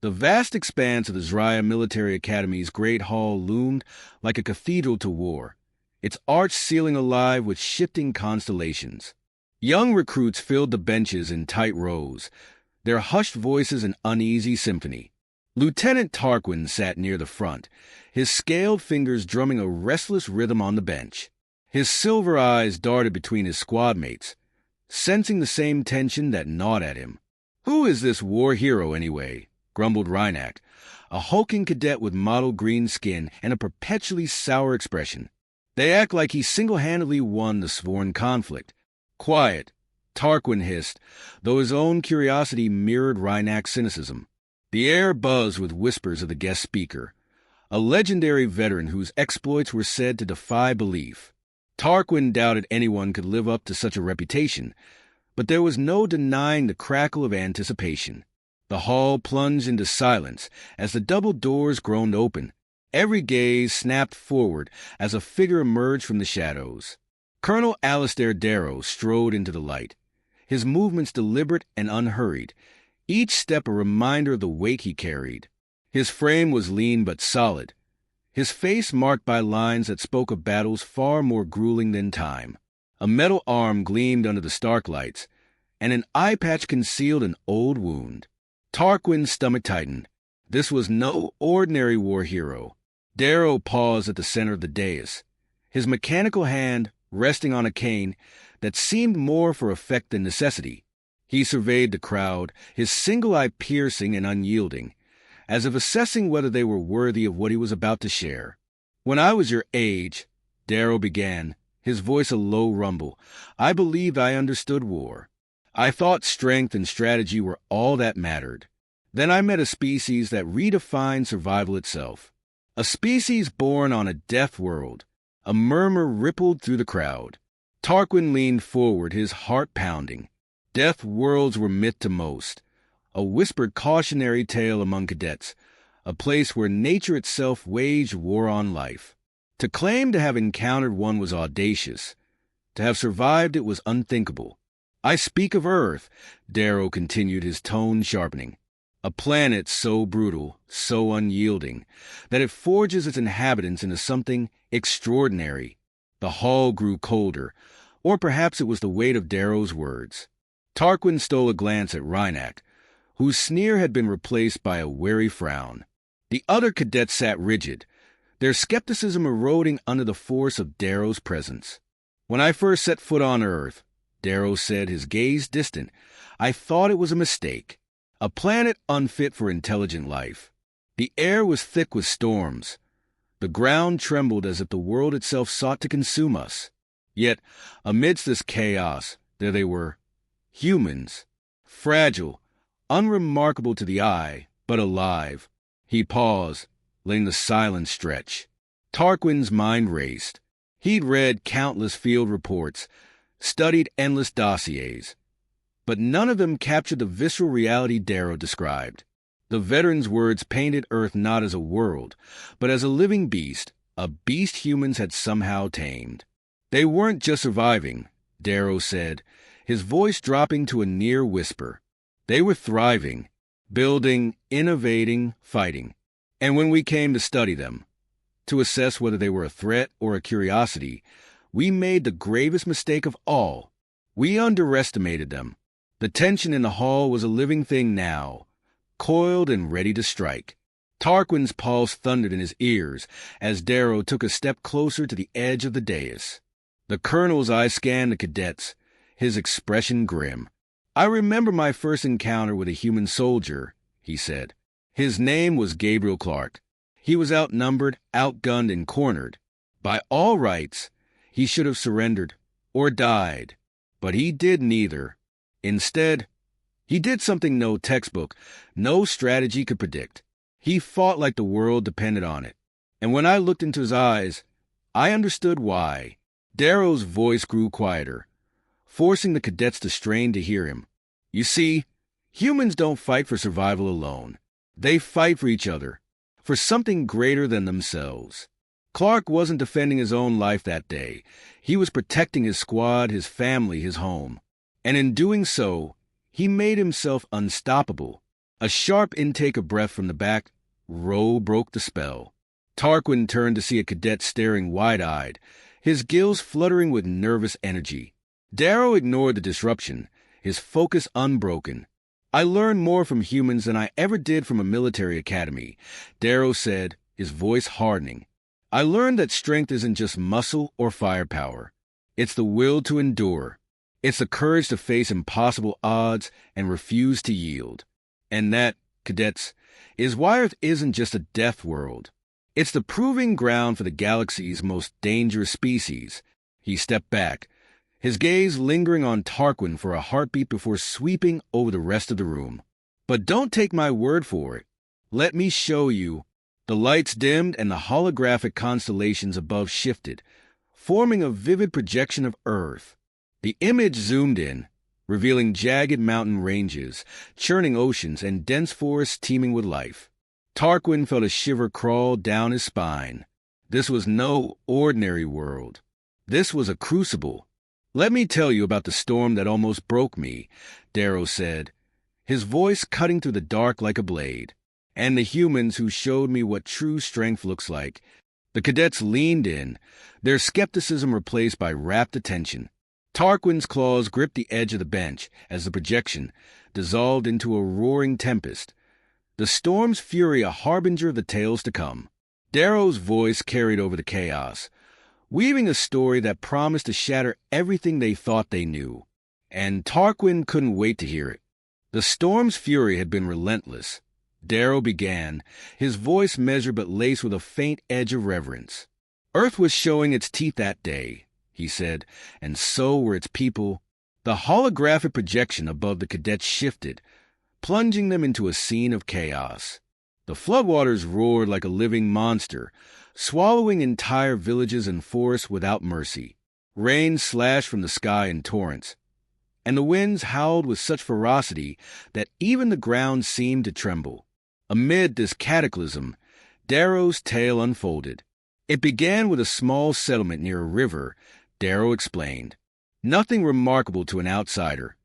The vast expanse of the Zraya Military Academy's great hall loomed like a cathedral to war, its arched ceiling alive with shifting constellations. Young recruits filled the benches in tight rows, their hushed voices an uneasy symphony. Lieutenant Tarquin sat near the front, his scaled fingers drumming a restless rhythm on the bench. His silver eyes darted between his squad mates, sensing the same tension that gnawed at him. "Who is this war hero, anyway?" grumbled Reinach, a hulking cadet with mottled green skin and a perpetually sour expression. "They act like he single-handedly won the sworn conflict." "Quiet," Tarquin hissed, though his own curiosity mirrored Reinach's cynicism. The air buzzed with whispers of the guest speaker, a legendary veteran whose exploits were said to defy belief. Tarquin doubted anyone could live up to such a reputation, but there was no denying the crackle of anticipation. The hall plunged into silence as the double doors groaned open. Every gaze snapped forward as a figure emerged from the shadows. Colonel Alistair Darrow strode into the light, his movements deliberate and unhurried, each step a reminder of the weight he carried. His frame was lean but solid, his face marked by lines that spoke of battles far more grueling than time. A metal arm gleamed under the stark lights, and an eye patch concealed an old wound. Tarquin's stomach tightened. This was no ordinary war hero. Darrow paused at the center of the dais, his mechanical hand resting on a cane that seemed more for effect than necessity. He surveyed the crowd, his single eye piercing and unyielding, as if assessing whether they were worthy of what he was about to share. "When I was your age," Darrow began, his voice a low rumble, "I believed I understood war. I thought strength and strategy were all that mattered. Then I met a species that redefined survival itself. A species born on a death world." A murmur rippled through the crowd. Tarquin leaned forward, his heart pounding. Death worlds were myth to most, a whispered cautionary tale among cadets, a place where nature itself waged war on life. To claim to have encountered one was audacious. To have survived it was unthinkable. "I speak of Earth," Darrow continued, his tone sharpening. "A planet so brutal, so unyielding, that it forges its inhabitants into something extraordinary." The hall grew colder, or perhaps it was the weight of Darrow's words. Tarquin stole a glance at Reinach, whose sneer had been replaced by a wary frown. The other cadets sat rigid, their skepticism eroding under the force of Darrow's presence. "When I first set foot on Earth," Darrow said, his gaze distant, "I thought it was a mistake. A planet unfit for intelligent life. The air was thick with storms. The ground trembled as if the world itself sought to consume us. Yet, amidst this chaos, there they were, humans, fragile, unremarkable to the eye, but alive." He paused, letting the silence stretch. Tarquin's mind raced. He'd read countless field reports, studied endless dossiers, but none of them captured the visceral reality Darrow described. The veteran's words painted Earth not as a world, but as a living beast, a beast humans had somehow tamed. "They weren't just surviving," Darrow said, his voice dropping to a near whisper. "They were thriving, building, innovating, fighting. And when we came to study them, to assess whether they were a threat or a curiosity, we made the gravest mistake of all. We underestimated them. The tension in the hall was a living thing now, coiled and ready to strike." Tarquin's pulse thundered in his ears as Darrow took a step closer to the edge of the dais. The colonel's eye scanned the cadets, his expression grim. "I remember my first encounter with a human soldier," he said. "His name was Gabriel Clark. He was outnumbered, outgunned, and cornered. By all rights, he should have surrendered or died, but he did neither. Instead, he did something no textbook, no strategy could predict. He fought like the world depended on it. And when I looked into his eyes, I understood why." Darrow's voice grew quieter, forcing the cadets to strain to hear him. "You see, humans don't fight for survival alone. They fight for each other, for something greater than themselves. Clark wasn't defending his own life that day. He was protecting his squad, his family, his home. And in doing so, he made himself unstoppable, A sharp intake of breath from the back row broke the spell. Tarquin turned to see a cadet staring wide-eyed, his gills fluttering with nervous energy. Darrow ignored the disruption, his focus unbroken. "I learned more from humans than I ever did from a military academy," Darrow said, his voice hardening. "I learned that strength isn't just muscle or firepower. It's the will to endure. It's the courage to face impossible odds and refuse to yield. And that, cadets, is why Earth isn't just a death world. It's the proving ground for the galaxy's most dangerous species." He stepped back, his gaze lingering on Tarquin for a heartbeat before sweeping over the rest of the room. "But don't take my word for it. Let me show you." The lights dimmed and the holographic constellations above shifted, forming a vivid projection of Earth. The image zoomed in, revealing jagged mountain ranges, churning oceans, and dense forests teeming with life. Tarquin felt a shiver crawl down his spine. This was no ordinary world. This was a crucible. "Let me tell you about the storm that almost broke me," Darrow said, his voice cutting through the dark like a blade. "And the humans who showed me what true strength looks like." The cadets leaned in, their skepticism replaced by rapt attention. Tarquin's claws gripped the edge of the bench as the projection dissolved into a roaring tempest, the storm's fury a harbinger of the tales to come. Darrow's voice carried over the chaos, weaving a story that promised to shatter everything they thought they knew. And Tarquin couldn't wait to hear it. The storm's fury had been relentless. Darrow began, his voice measured but laced with a faint edge of reverence. "Earth was showing its teeth that day," he said, "and so were its people." The holographic projection above the cadets shifted, plunging them into a scene of chaos. The floodwaters roared like a living monster, swallowing entire villages and forests without mercy. Rain slashed from the sky in torrents, and the winds howled with such ferocity that even the ground seemed to tremble. Amid this cataclysm, Darrow's tale unfolded. It began with a small settlement near a river, Darrow explained. Nothing remarkable to an outsider,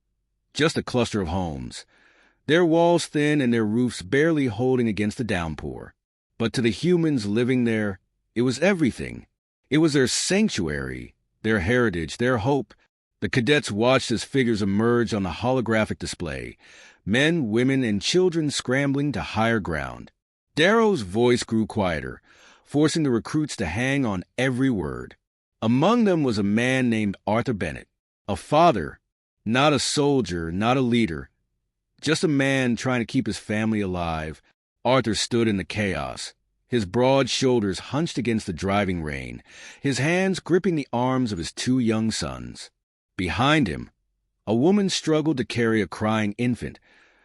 just a cluster of homes, their walls thin and their roofs barely holding against the downpour. But to the humans living there, it was everything. It was their sanctuary, their heritage, their hope. The cadets watched as figures emerged on the holographic display, men, women, and children scrambling to higher ground. Darrow's voice grew quieter, forcing the recruits to hang on every word. Among them was a man named Arthur Bennett, a father, not a soldier, not a leader, just a man trying to keep his family alive. Arthur stood in the chaos, his broad shoulders hunched against the driving rain, his hands gripping the arms of his two young sons. Behind him, a woman struggled to carry a crying infant,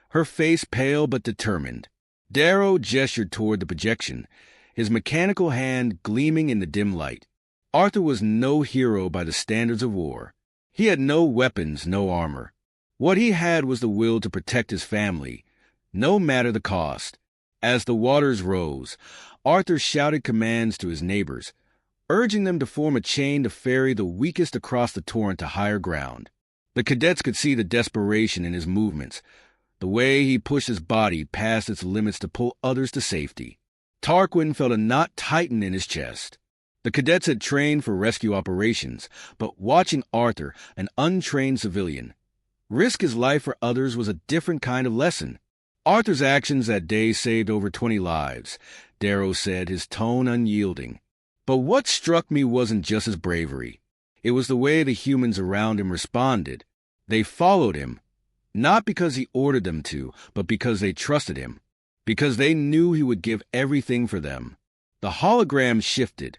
her face pale but determined. Darrow gestured toward the projection, his mechanical hand gleaming in the dim light. Arthur was no hero by the standards of war. He had no weapons, no armor. What he had was the will to protect his family, no matter the cost. As the waters rose, Arthur shouted commands to his neighbors, urging them to form a chain to ferry the weakest across the torrent to higher ground. The cadets could see the desperation in his movements, the way he pushed his body past its limits to pull others to safety. Tarquin felt a knot tighten in his chest. The cadets had trained for rescue operations, but watching Arthur, an untrained civilian, risk his life for others was a different kind of lesson. Arthur's actions that day saved over 20 lives, Darrow said, his tone unyielding. But what struck me wasn't just his bravery. It was the way the humans around him responded. They followed him, not because he ordered them to, but because they trusted him, because they knew he would give everything for them. The hologram shifted,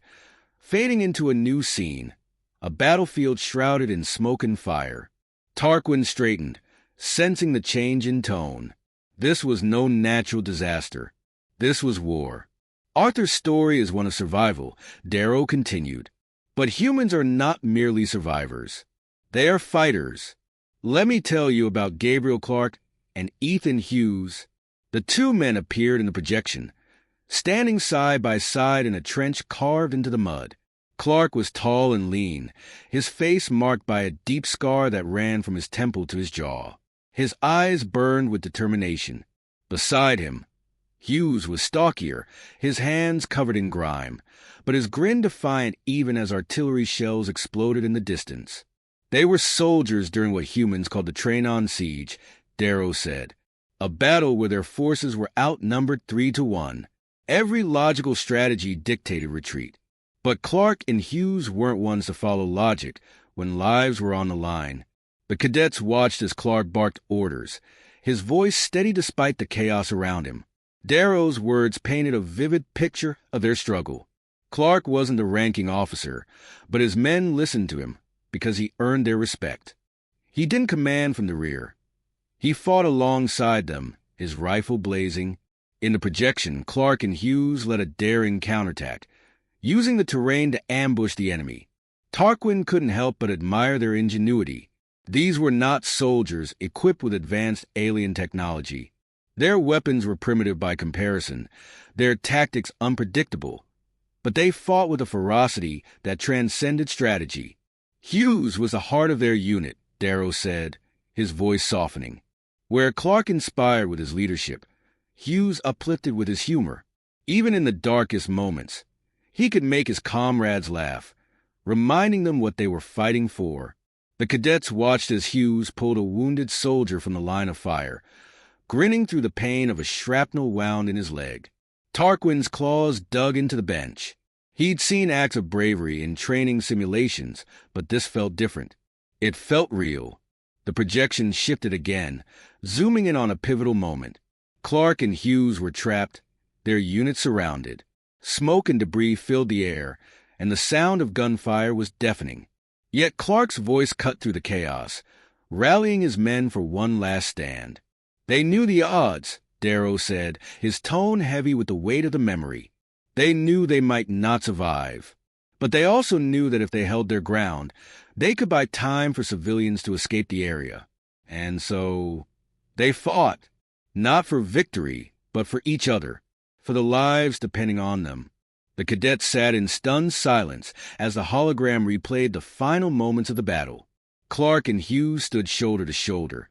fading into a new scene, a battlefield shrouded in smoke and fire. Tarquin straightened, sensing the change in tone. This was no natural disaster. This was war. Arthur's story is one of survival, Darrow continued. But humans are not merely survivors. They are fighters. Let me tell you about Gabriel Clark and Ethan Hughes. The two men appeared in the projection, standing side by side in a trench carved into the mud. Clark was tall and lean, his face marked by a deep scar that ran from his temple to his jaw. His eyes burned with determination. Beside him, Hughes was stockier, his hands covered in grime, but his grin defiant even as artillery shells exploded in the distance. They were soldiers during what humans called the Train-on Siege, Darrow said. A battle where their forces were outnumbered 3-1. Every logical strategy dictated retreat. But Clark and Hughes weren't ones to follow logic when lives were on the line. The cadets watched as Clark barked orders, his voice steady despite the chaos around him. Darrow's words painted a vivid picture of their struggle. Clark wasn't the ranking officer, but his men listened to him because he earned their respect. He didn't command from the rear. He fought alongside them, his rifle blazing. In the projection, Clark and Hughes led a daring counterattack, using the terrain to ambush the enemy. Tarquin couldn't help but admire their ingenuity. These were not soldiers equipped with advanced alien technology. Their weapons were primitive by comparison, their tactics unpredictable, but they fought with a ferocity that transcended strategy. Hughes was the heart of their unit, Darrow said, his voice softening. Where Clark inspired with his leadership, Hughes uplifted with his humor. Even in the darkest moments, he could make his comrades laugh, reminding them what they were fighting for. The cadets watched as Hughes pulled a wounded soldier from the line of fire, grinning through the pain of a shrapnel wound in his leg. Tarquin's claws dug into the bench. He'd seen acts of bravery in training simulations, but this felt different. It felt real. The projection shifted again, zooming in on a pivotal moment. Clark and Hughes were trapped, their unit surrounded. Smoke and debris filled the air, and the sound of gunfire was deafening. Yet Clark's voice cut through the chaos, rallying his men for one last stand. They knew the odds, Darrow said, his tone heavy with the weight of the memory. They knew they might not survive. But they also knew that if they held their ground, they could buy time for civilians to escape the area. And so they fought, not for victory, but for each other, for the lives depending on them. The cadets sat in stunned silence as the hologram replayed the final moments of the battle. Clark and Hughes stood shoulder to shoulder,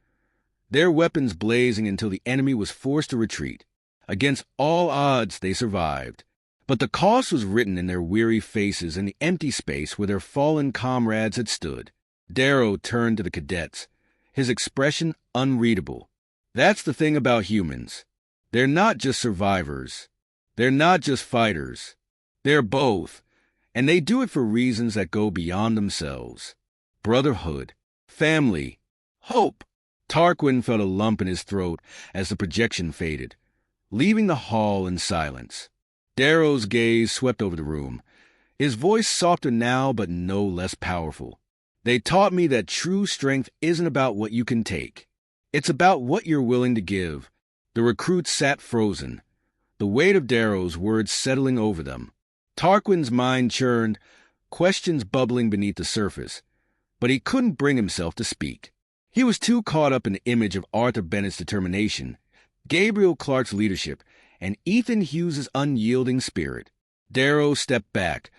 their weapons blazing until the enemy was forced to retreat. Against all odds, they survived. But the cost was written in their weary faces in the empty space where their fallen comrades had stood. Darrow turned to the cadets, his expression unreadable. That's the thing about humans. They're not just survivors. They're not just fighters. They're both, and they do it for reasons that go beyond themselves. Brotherhood, family, hope. Tarquin felt a lump in his throat as the projection faded, leaving the hall in silence. Darrow's gaze swept over the room, his voice softer now but no less powerful. They taught me that true strength isn't about what you can take. It's about what you're willing to give. The recruits sat frozen, the weight of Darrow's words settling over them. Tarquin's mind churned, questions bubbling beneath the surface, but he couldn't bring himself to speak. He was too caught up in the image of Arthur Bennett's determination, Gabriel Clark's leadership, and Ethan Hughes's unyielding spirit. Darrow stepped back,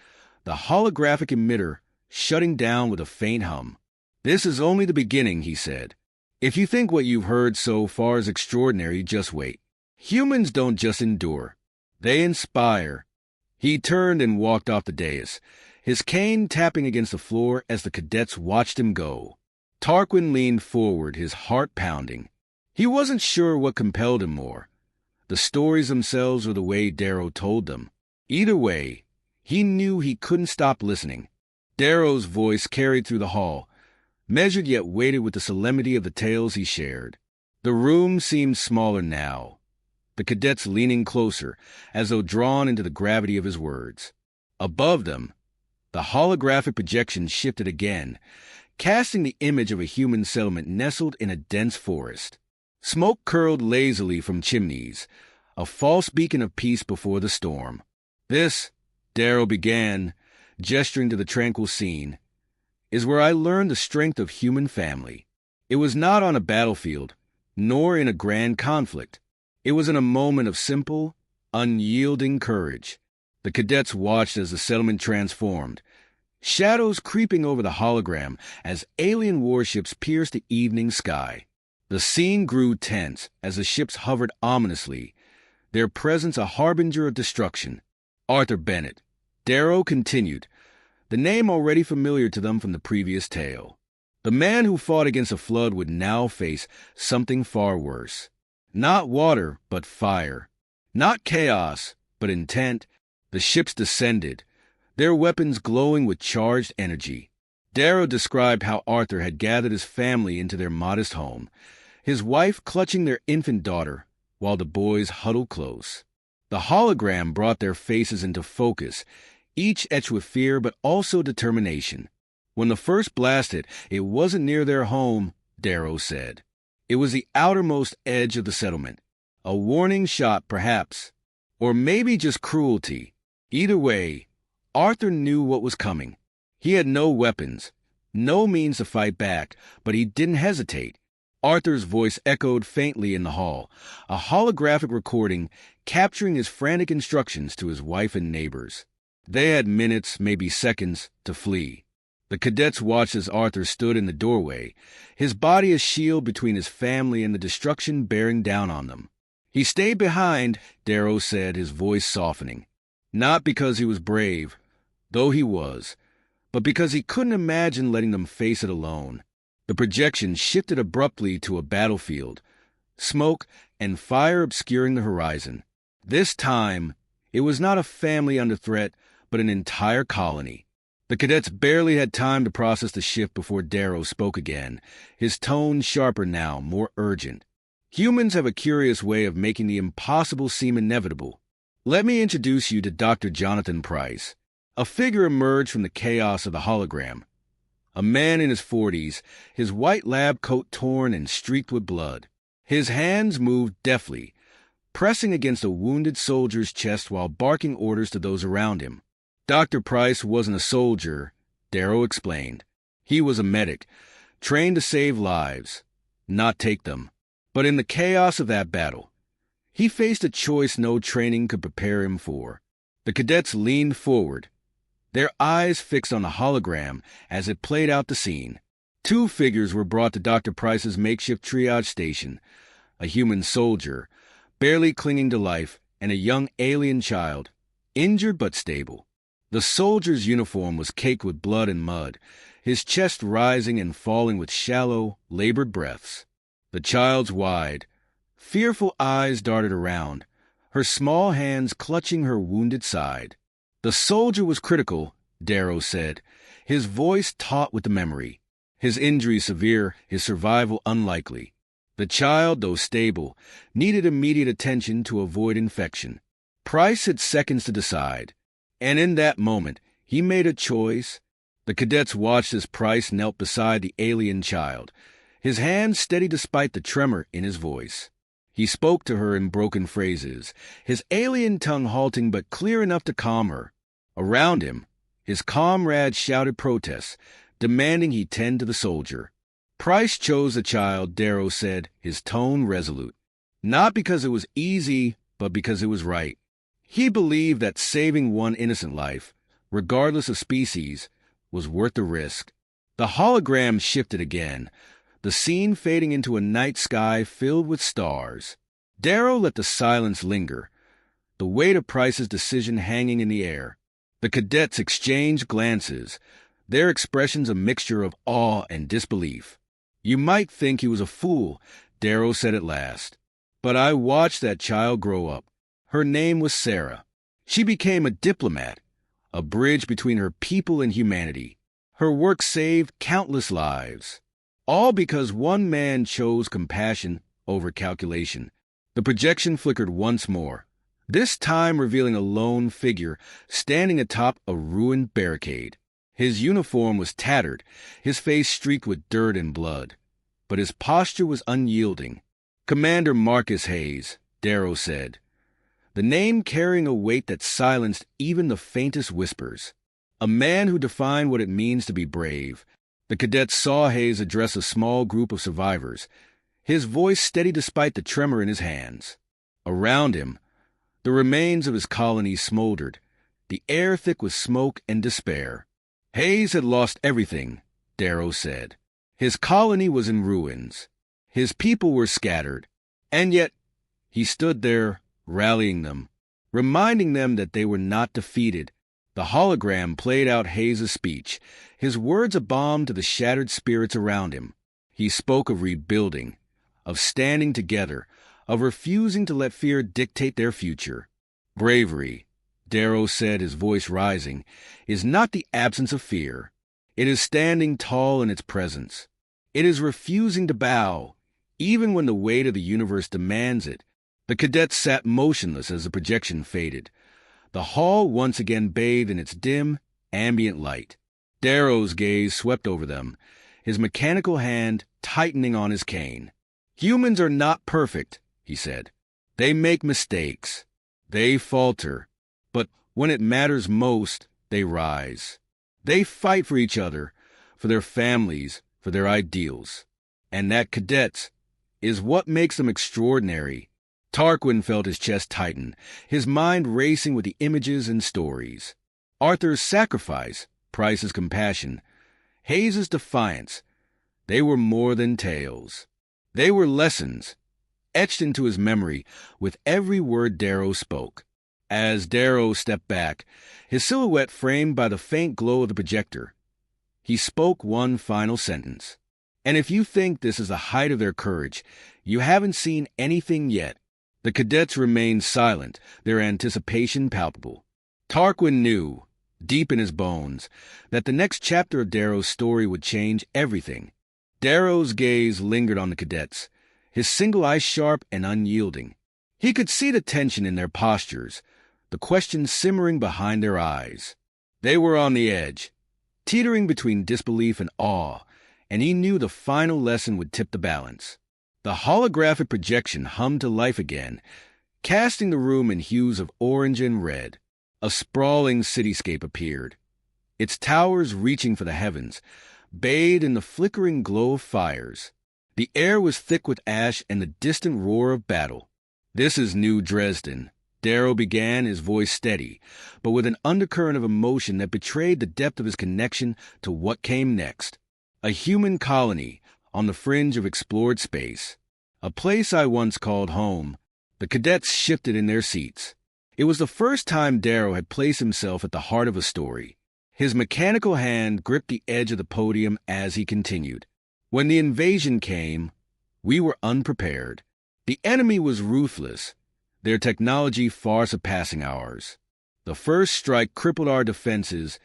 the holographic emitter shutting down with a faint hum. "This is only the beginning," he said. "If you think what you've heard so far is extraordinary, just wait. Humans don't just endure. They inspire." He turned and walked off the dais, his cane tapping against the floor as the cadets watched him go. Tarquin leaned forward, his heart pounding. He wasn't sure what compelled him more, the stories themselves or the way Darrow told them. Either way, he knew he couldn't stop listening. Darrow's voice carried through the hall, measured yet weighted with the solemnity of the tales he shared. The room seemed smaller now, the cadets leaning closer, as though drawn into the gravity of his words. Above them, the holographic projection shifted again, casting the image of a human settlement nestled in a dense forest. Smoke curled lazily from chimneys, a false beacon of peace before the storm. "This," Darrow began, gesturing to the tranquil scene, "is where I learned the strength of human family. It was not on a battlefield, nor in a grand conflict. It was in a moment of simple, unyielding courage." The cadets watched as the settlement transformed, shadows creeping over the hologram as alien warships pierced the evening sky. The scene grew tense as the ships hovered ominously, their presence a harbinger of destruction. Arthur Bennett. Darrow continued, the name already familiar to them from the previous tale. The man who fought against a flood would now face something far worse. Not water, but fire. Not chaos, but intent. The ships descended, their weapons glowing with charged energy. Darrow described how Arthur had gathered his family into their modest home, his wife clutching their infant daughter, while the boys huddled close. The hologram brought their faces into focus, each etched with fear but also determination. When the first blasted, it wasn't near their home, Darrow said. It was the outermost edge of the settlement. A warning shot, perhaps. Or maybe just cruelty. Either way, Arthur knew what was coming. He had no weapons, no means to fight back, but he didn't hesitate. Arthur's voice echoed faintly in the hall, a holographic recording capturing his frantic instructions to his wife and neighbors. They had minutes, maybe seconds, to flee. The cadets watched as Arthur stood in the doorway, his body a shield between his family and the destruction bearing down on them. He stayed behind, Darrow said, his voice softening. Not because he was brave, though he was, but because he couldn't imagine letting them face it alone. The projection shifted abruptly to a battlefield, smoke and fire obscuring the horizon. This time, it was not a family under threat, but an entire colony. The cadets barely had time to process the shift before Darrow spoke again, his tone sharper now, more urgent. Humans have a curious way of making the impossible seem inevitable. Let me introduce you to Dr. Jonathan Price. A figure emerged from the chaos of the hologram. A man in his 40s, his white lab coat torn and streaked with blood. His hands moved deftly, pressing against a wounded soldier's chest while barking orders to those around him. Dr. Price wasn't a soldier, Darrow explained. He was a medic, trained to save lives, not take them. But in the chaos of that battle, he faced a choice no training could prepare him for. The cadets leaned forward, their eyes fixed on the hologram as it played out the scene. Two figures were brought to Dr. Price's makeshift triage station, a human soldier, barely clinging to life, and a young alien child, injured but stable. The soldier's uniform was caked with blood and mud, his chest rising and falling with shallow, labored breaths. The child's wide, fearful eyes darted around, her small hands clutching her wounded side. The soldier was critical, Darrow said, his voice taut with the memory. His injury severe, his survival unlikely. The child, though stable, needed immediate attention to avoid infection. Price had seconds to decide, and in that moment, he made a choice. The cadets watched as Price knelt beside the alien child, his hands steady despite the tremor in his voice. He spoke to her in broken phrases, his alien tongue halting but clear enough to calm her. Around him, his comrades shouted protests, demanding he tend to the soldier. Price chose the child, Darrow said, his tone resolute. Not because it was easy, but because it was right. He believed that saving one innocent life, regardless of species, was worth the risk. The hologram shifted again, the scene fading into a night sky filled with stars. Darrow let the silence linger, the weight of Price's decision hanging in the air. The cadets exchanged glances, their expressions a mixture of awe and disbelief. You might think he was a fool, Darrow said at last. But I watched that child grow up. Her name was Sarah. She became a diplomat, a bridge between her people and humanity. Her work saved countless lives, all because one man chose compassion over calculation. The projection flickered once more, this time revealing a lone figure standing atop a ruined barricade. His uniform was tattered, his face streaked with dirt and blood, but his posture was unyielding. Commander Marcus Hayes, Darrow said, the name carrying a weight that silenced even the faintest whispers. A man who defined what it means to be brave. The cadets saw Hayes address a small group of survivors, his voice steady despite the tremor in his hands. Around him, the remains of his colony smoldered, the air thick with smoke and despair. Hayes had lost everything, Darrow said. His colony was in ruins. His people were scattered, and yet he stood there, rallying them, reminding them that they were not defeated. The hologram played out Hayes' speech, his words a balm to the shattered spirits around him. He spoke of rebuilding, of standing together, of refusing to let fear dictate their future. Bravery, Darrow said, his voice rising, is not the absence of fear. It is standing tall in its presence. It is refusing to bow, even when the weight of the universe demands it. The cadets sat motionless as the projection faded. The hall once again bathed in its dim, ambient light. Darrow's gaze swept over them, his mechanical hand tightening on his cane. Humans are not perfect, he said. They make mistakes. They falter. But when it matters most, they rise. They fight for each other, for their families, for their ideals. And that, cadets, is what makes them extraordinary. Tarquin felt his chest tighten, his mind racing with the images and stories. Arthur's sacrifice, Price's compassion, Hayes' defiance. They were more than tales. They were lessons, etched into his memory with every word Darrow spoke. As Darrow stepped back, his silhouette framed by the faint glow of the projector, he spoke one final sentence. And if you think this is the height of their courage, you haven't seen anything yet. The cadets remained silent, their anticipation palpable. Tarquin knew, deep in his bones, that the next chapter of Darrow's story would change everything. Darrow's gaze lingered on the cadets, his single eye sharp and unyielding. He could see the tension in their postures, the question simmering behind their eyes. They were on the edge, teetering between disbelief and awe, and he knew the final lesson would tip the balance. The holographic projection hummed to life again, casting the room in hues of orange and red. A sprawling cityscape appeared, its towers reaching for the heavens, bathed in the flickering glow of fires. The air was thick with ash and the distant roar of battle. "This is New Dresden," Darrow began, his voice steady, but with an undercurrent of emotion that betrayed the depth of his connection to what came next. "A human colony on the fringe of explored space. A place I once called home." The cadets shifted in their seats. It was the first time Darrow had placed himself at the heart of a story. His mechanical hand gripped the edge of the podium as he continued. "When the invasion came, we were unprepared. The enemy was ruthless, their technology far surpassing ours. The first strike crippled our defenses,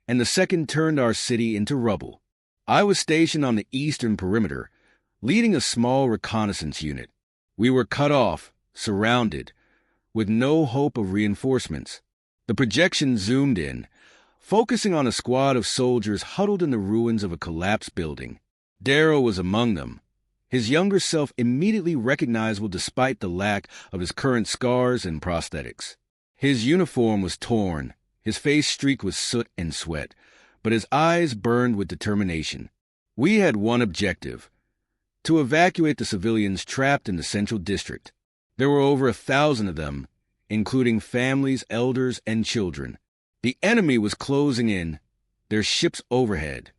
and the second turned our city into rubble. I was stationed on the eastern perimeter, leading a small reconnaissance unit. We were cut off, surrounded, with no hope of reinforcements." The projection zoomed in, focusing on a squad of soldiers huddled in the ruins of a collapsed building. Darrow was among them, his younger self immediately recognizable despite the lack of his current scars and prosthetics. His uniform was torn, his face streaked with soot and sweat, but his eyes burned with determination. "We had one objective: to evacuate the civilians trapped in the central district. There were over 1,000 of them, including families, elders, and children. The enemy was closing in, their ships overhead,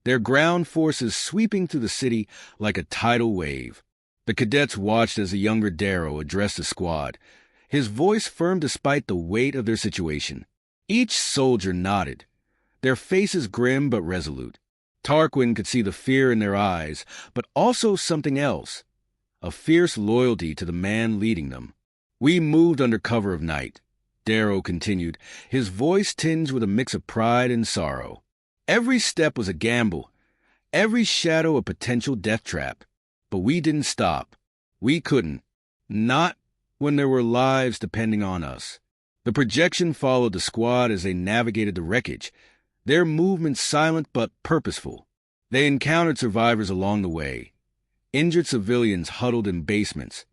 their ground forces sweeping through the city like a tidal wave." The cadets watched as the younger Darrow addressed the squad, his voice firm despite the weight of their situation. Each soldier nodded, their faces grim but resolute. Tarquin could see the fear in their eyes, but also something else, a fierce loyalty to the man leading them. "We moved under cover of night," Darrow continued, his voice tinged with a mix of pride and sorrow. "Every step was a gamble, every shadow a potential death trap. But we didn't stop. We couldn't. Not when there were lives depending on us." The projection followed the squad as they navigated the wreckage, their movements silent but purposeful. They encountered survivors along the way, injured civilians huddled in basements,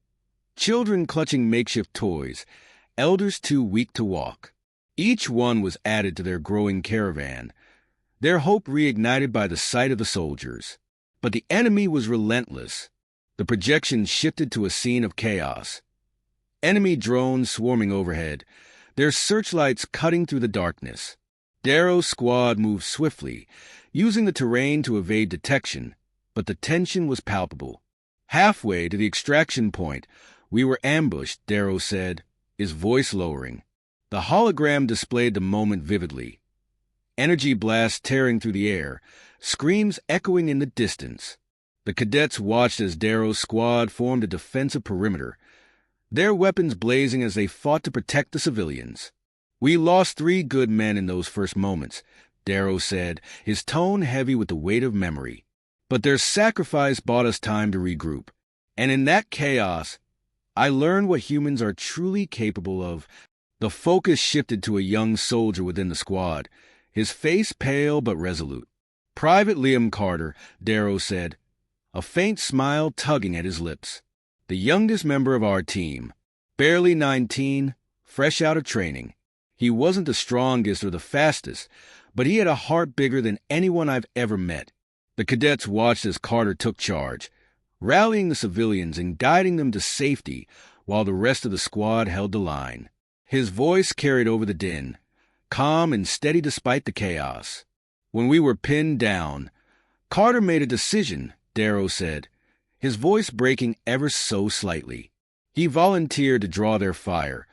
children clutching makeshift toys, elders too weak to walk. Each one was added to their growing caravan, their hope reignited by the sight of the soldiers. But the enemy was relentless. The projection shifted to a scene of chaos. Enemy drones swarming overhead, their searchlights cutting through the darkness. Darrow's squad moved swiftly, using the terrain to evade detection, but the tension was palpable. Halfway to the extraction point, we were ambushed, Darrow said, his voice lowering. The hologram displayed the moment vividly. Energy blasts tearing through the air, screams echoing in the distance. The cadets watched as Darrow's squad formed a defensive perimeter, their weapons blazing as they fought to protect the civilians. We lost 3 good men in those first moments, Darrow said, his tone heavy with the weight of memory. But their sacrifice bought us time to regroup. And in that chaos, I learned what humans are truly capable of. The focus shifted to a young soldier within the squad, his face pale but resolute. Private Liam Carter, Darrow said, a faint smile tugging at his lips. The youngest member of our team, barely 19, fresh out of training. He wasn't the strongest or the fastest, but he had a heart bigger than anyone I've ever met. The cadets watched as Carter took charge, rallying the civilians and guiding them to safety while the rest of the squad held the line. His voice carried over the din, calm and steady despite the chaos. When we were pinned down, Carter made a decision, Darrow said, his voice breaking ever so slightly. He volunteered to draw their fire,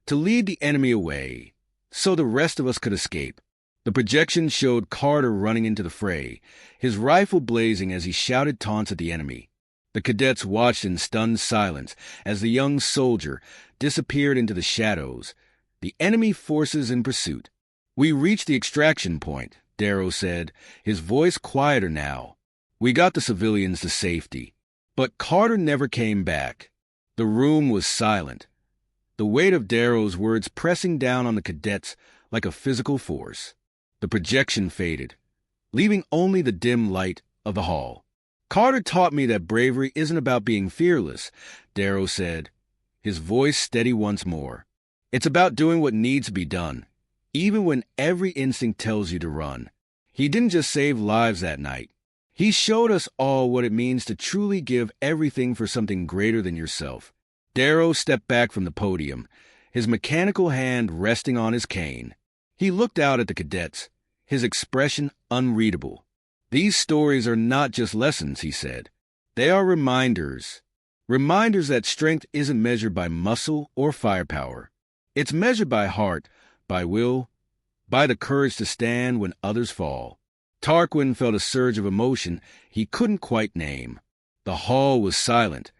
to lead the enemy away, so the rest of us could escape. The projection showed Carter running into the fray, his rifle blazing as he shouted taunts at the enemy. The cadets watched in stunned silence as the young soldier disappeared into the shadows, the enemy forces in pursuit. We reached the extraction point, Darrow said, his voice quieter now. We got the civilians to safety. But Carter never came back. The room was silent, the weight of Darrow's words pressing down on the cadets like a physical force. The projection faded, leaving only the dim light of the hall. Carter taught me that bravery isn't about being fearless, Darrow said, his voice steady once more. It's about doing what needs to be done, even when every instinct tells you to run. He didn't just save lives that night. He showed us all what it means to truly give everything for something greater than yourself. Darrow stepped back from the podium, his mechanical hand resting on his cane. He looked out at the cadets, his expression unreadable. These stories are not just lessons, he said. They are reminders. Reminders that strength isn't measured by muscle or firepower. It's measured by heart, by will, by the courage to stand when others fall. Tarquin felt a surge of emotion he couldn't quite name. The hall was silent,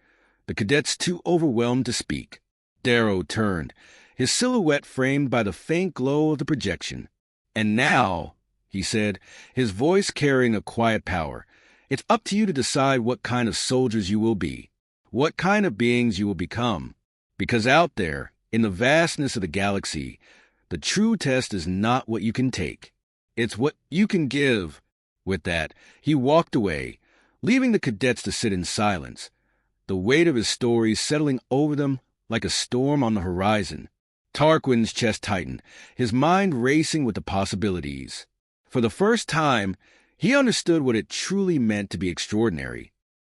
the cadets too overwhelmed to speak. Darrow turned, his silhouette framed by the faint glow of the projection. And now, he said, his voice carrying a quiet power, it's up to you to decide what kind of soldiers you will be, what kind of beings you will become. Because out there, in the vastness of the galaxy, the true test is not what you can take. It's what you can give. With that, he walked away, leaving the cadets to sit in silence, the weight of his stories settling over them like a storm on the horizon. Tarquin's chest tightened, his mind racing with the possibilities. For the first time, he understood what it truly meant to be extraordinary.